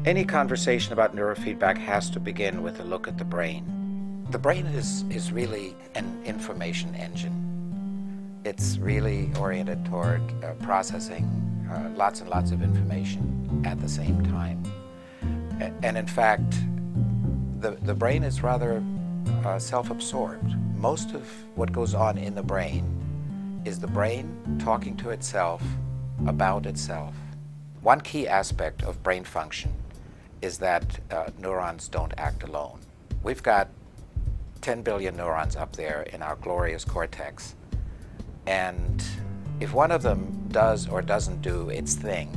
Any conversation about neurofeedback has to begin with a look at the brain. The brain is really an information engine. It's really oriented toward processing lots and lots of information at the same time. And in fact, the brain is rather self-absorbed. Most of what goes on in the brain is the brain talking to itself about itself. One key aspect of brain function is that neurons don't act alone. We've got 10 billion neurons up there in our glorious cortex, and if one of them does or doesn't do its thing,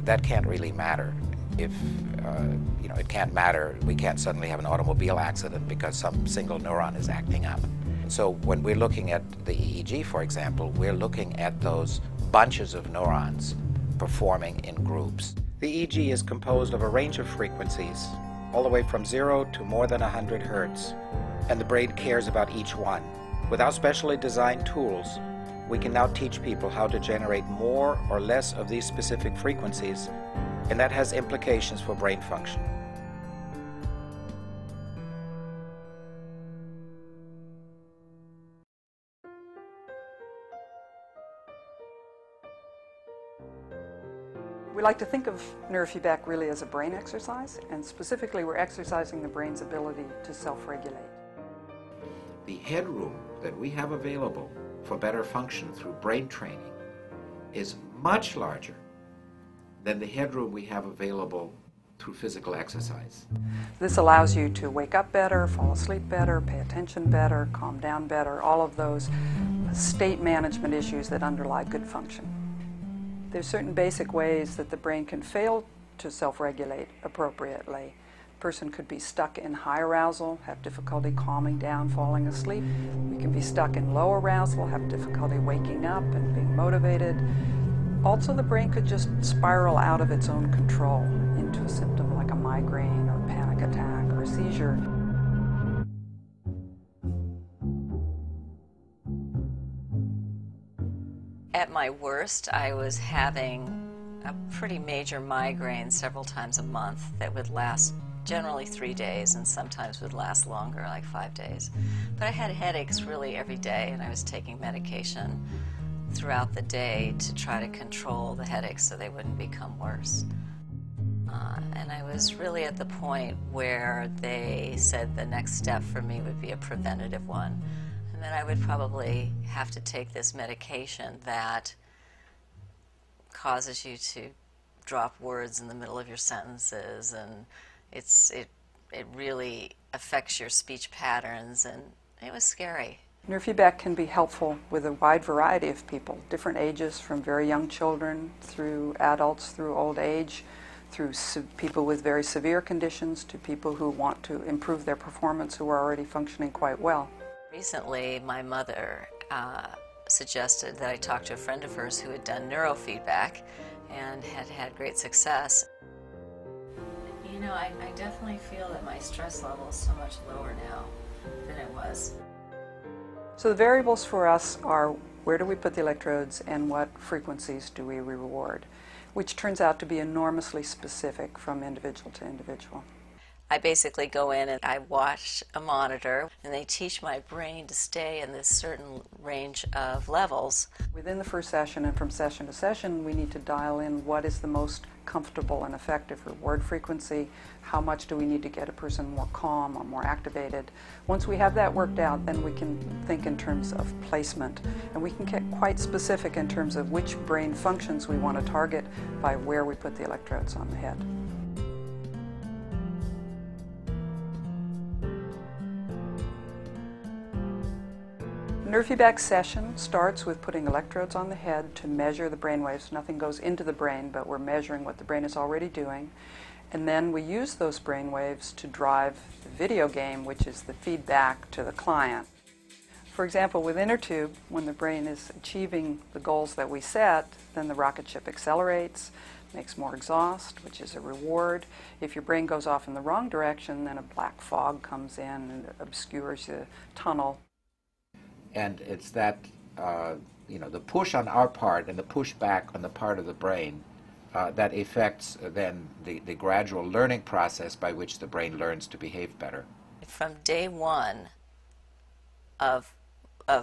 that can't really matter. If it can't matter, we can't suddenly have an automobile accident because some single neuron is acting up. So when we're looking at the EEG, for example, we're looking at those bunches of neurons performing in groups. The EEG is composed of a range of frequencies, all the way from 0 to more than 100 hertz, and the brain cares about each one. With our specially designed tools, we can now teach people how to generate more or less of these specific frequencies, and that has implications for brain function. We like to think of neurofeedback really as a brain exercise, and specifically we're exercising the brain's ability to self-regulate. The headroom that we have available for better function through brain training is much larger than the headroom we have available through physical exercise. This allows you to wake up better, fall asleep better, pay attention better, calm down better, all of those state management issues that underlie good function. There's certain basic ways that the brain can fail to self-regulate appropriately. A person could be stuck in high arousal, have difficulty calming down, falling asleep. We can be stuck in low arousal, have difficulty waking up and being motivated. Also, the brain could just spiral out of its own control into a symptom like a migraine or panic attack or a seizure. At my worst, I was having a pretty major migraine several times a month that would last generally 3 days and sometimes would last longer, like 5 days. But I had headaches really every day, and I was taking medication throughout the day to try to control the headaches so they wouldn't become worse. And I was really at the point where they said the next step for me would be a preventative one. And then I would probably have to take this medication that causes you to drop words in the middle of your sentences, and it really affects your speech patterns, and it was scary. Neurofeedback can be helpful with a wide variety of people, different ages, from very young children through adults, through old age, through people with very severe conditions, to people who want to improve their performance who are already functioning quite well. Recently, my mother suggested that I talk to a friend of hers who had done neurofeedback and had had great success. You know, I definitely feel that my stress level is so much lower now than it was. So the variables for us are where do we put the electrodes and what frequencies do we reward, which turns out to be enormously specific from individual to individual. I basically go in and I watch a monitor, and they teach my brain to stay in this certain range of levels. Within the first session and from session to session, we need to dial in what is the most comfortable and effective reward frequency, how much do we need to get a person more calm or more activated. Once we have that worked out, then we can think in terms of placement, and we can get quite specific in terms of which brain functions we want to target by where we put the electrodes on the head. Neurofeedback session starts with putting electrodes on the head to measure the brain waves. Nothing goes into the brain, but we're measuring what the brain is already doing. And then we use those brain waves to drive the video game, which is the feedback to the client. For example, with inner tube, when the brain is achieving the goals that we set, then the rocket ship accelerates, makes more exhaust, which is a reward. If your brain goes off in the wrong direction, then a black fog comes in and obscures the tunnel. And it's that, the push on our part and the push back on the part of the brain that affects then the gradual learning process by which the brain learns to behave better. From day one of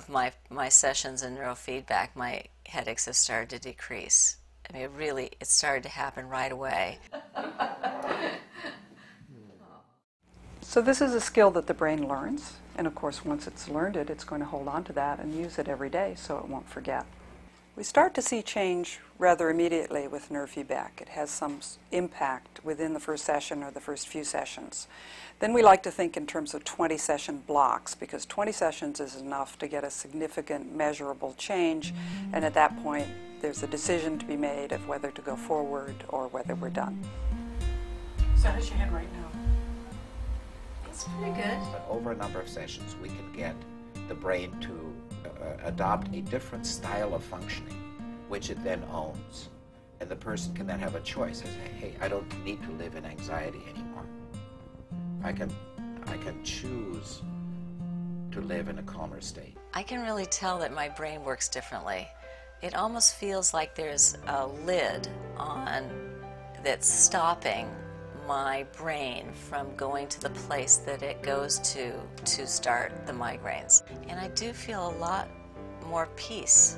my sessions in neurofeedback, my headaches have started to decrease. I mean, it started to happen right away. So this is a skill that the brain learns, and of course once it's learned it, it's going to hold on to that and use it every day so it won't forget. We start to see change rather immediately with neurofeedback. It has some impact within the first session or the first few sessions. Then we like to think in terms of 20-session blocks, because 20 sessions is enough to get a significant measurable change, and at that point there's a decision to be made of whether to go forward or whether we're done. So how's your head right now? It's pretty good. But over a number of sessions, we can get the brain to adopt a different style of functioning, which it then owns. And the person can then have a choice. Say, hey, I don't need to live in anxiety anymore. I can choose to live in a calmer state. I can really tell that my brain works differently. It almost feels like there's a lid on that's stopping my brain from going to the place that it goes to start the migraines. And I do feel a lot more peace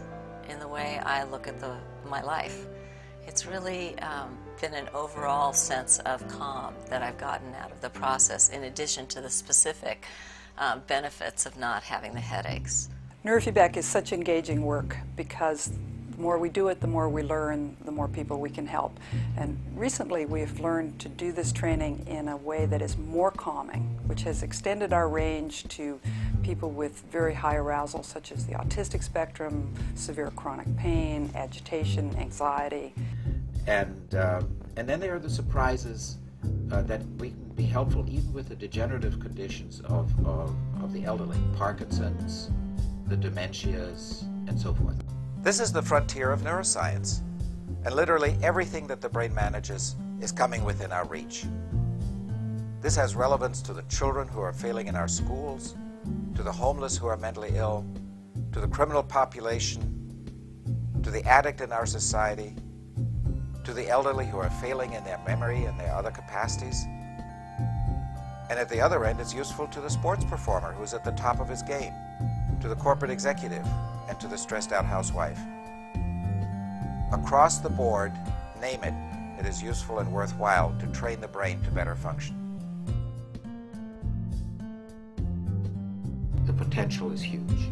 in the way I look at my life. It's really been an overall sense of calm that I've gotten out of the process, in addition to the specific benefits of not having the headaches. Neurofeedback is such engaging work because the more we do it, the more we learn, the more people we can help. And recently we've learned to do this training in a way that is more calming, which has extended our range to people with very high arousal, such as the autistic spectrum, severe chronic pain, agitation, anxiety. And then there are the surprises that we can be helpful even with the degenerative conditions of the elderly, Parkinson's, the dementias, and so forth. This is the frontier of neuroscience, and literally everything that the brain manages is coming within our reach. This has relevance to the children who are failing in our schools, to the homeless who are mentally ill, to the criminal population, to the addict in our society, to the elderly who are failing in their memory and their other capacities. And at the other end, it's useful to the sports performer who's at the top of his game, to the corporate executive, and to the stressed out housewife. Across the board, name it, it is useful and worthwhile to train the brain to better function. The potential is huge.